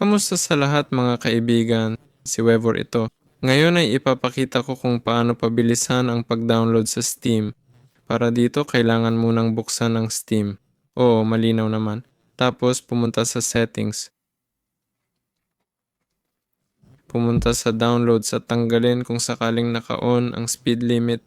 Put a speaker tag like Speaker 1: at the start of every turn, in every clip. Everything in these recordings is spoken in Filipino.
Speaker 1: Kamusta sa lahat mga kaibigan? Si Webor ito. Ngayon ay ipapakita ko kung paano pabilisan ang pag-download sa Steam. Para dito, kailangan munang buksan ang Steam. Oo, malinaw naman. Tapos, pumunta sa settings. Pumunta sa downloads at tanggalin kung sakaling naka-on ang speed limit.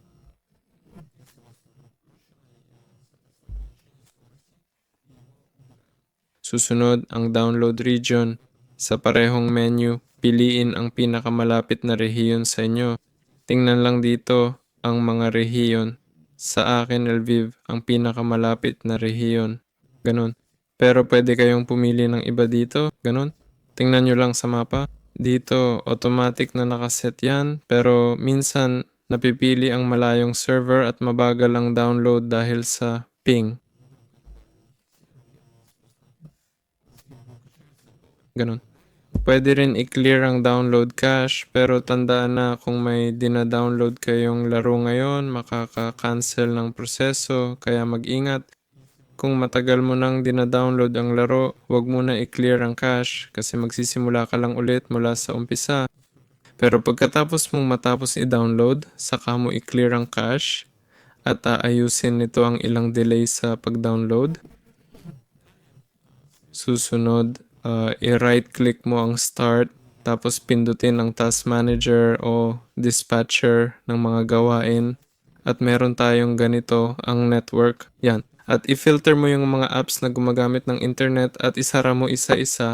Speaker 1: Susunod ang download region. Sa parehong menu, piliin ang pinakamalapit na rehiyon sa inyo. Tingnan lang dito ang mga rehiyon. Sa akin, Lviv, ang pinakamalapit na rehiyon. Ganon. Pero pwede kayong pumili ng iba dito. Ganon. Tingnan nyo lang sa mapa. Dito, automatic na nakaset yan. Pero minsan, napipili ang malayong server at mabagal ang download dahil sa ping. Ganon. Pwede rin i-clear ang download cache, pero tandaan na kung may dina-download kayong laro ngayon, makaka-cancel ng proseso, kaya mag-ingat. Kung matagal mo nang dina-download ang laro, huwag mo na i-clear ang cache kasi magsisimula ka lang ulit mula sa umpisa. Pero pagkatapos mong matapos i-download, saka mo i-clear ang cache at aayusin nito ang ilang delay sa pag-download. Susunod, i-right click mo ang start, tapos pindutin ang task manager o dispatcher ng mga gawain. At meron tayong ganito, ang network. Yan. At i-filter mo yung mga apps na gumagamit ng internet at isara mo isa-isa.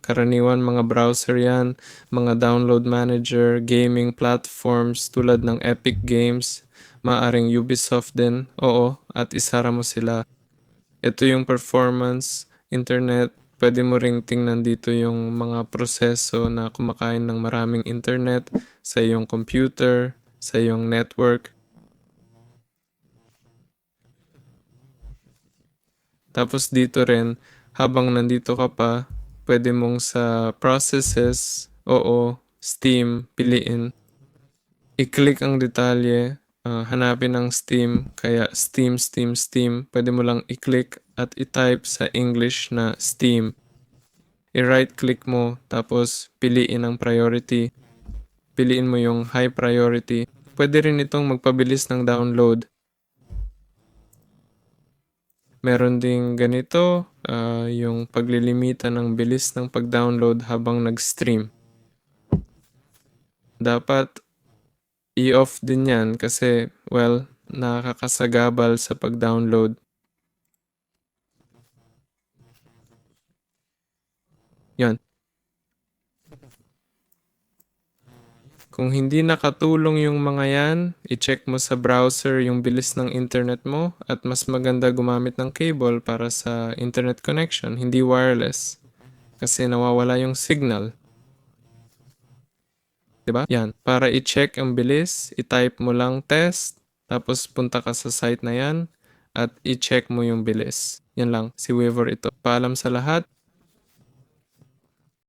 Speaker 1: Karaniwan mga browser yan, mga download manager, gaming platforms tulad ng Epic Games, maaring Ubisoft din, oo, at isara mo sila. Ito yung performance, internet. Pwede mo ring tingnan dito yung mga proseso na kumakain ng maraming internet sa iyong computer, sa iyong network. Tapos dito rin, habang nandito ka pa, pwede mong sa processes, oo, Steam, piliin. I-click ang detalye, hanapin ang Steam, kaya Steam, Steam, Steam. Pwede mo lang i-click at i-type sa English na Steam. I-right click mo, tapos piliin ang priority. Piliin mo yung high priority. Pwede rin itong magpabilis ng download. Meron ding ganito, yung paglilimita ng bilis ng pag-download habang nag-stream. Dapat i-off din yan kasi, well, nakakasagabal sa pag-download. Yan. Kung hindi nakatulong yung mga yan, i-check mo sa browser yung bilis ng internet mo at mas maganda gumamit ng cable para sa internet connection, hindi wireless. Kasi nawawala yung signal. Diba? Yan. Para i-check ang bilis, i-type mo lang test, tapos punta ka sa site na yan, at i-check mo yung bilis. Yan lang. Si Weaver ito. Paalam sa lahat.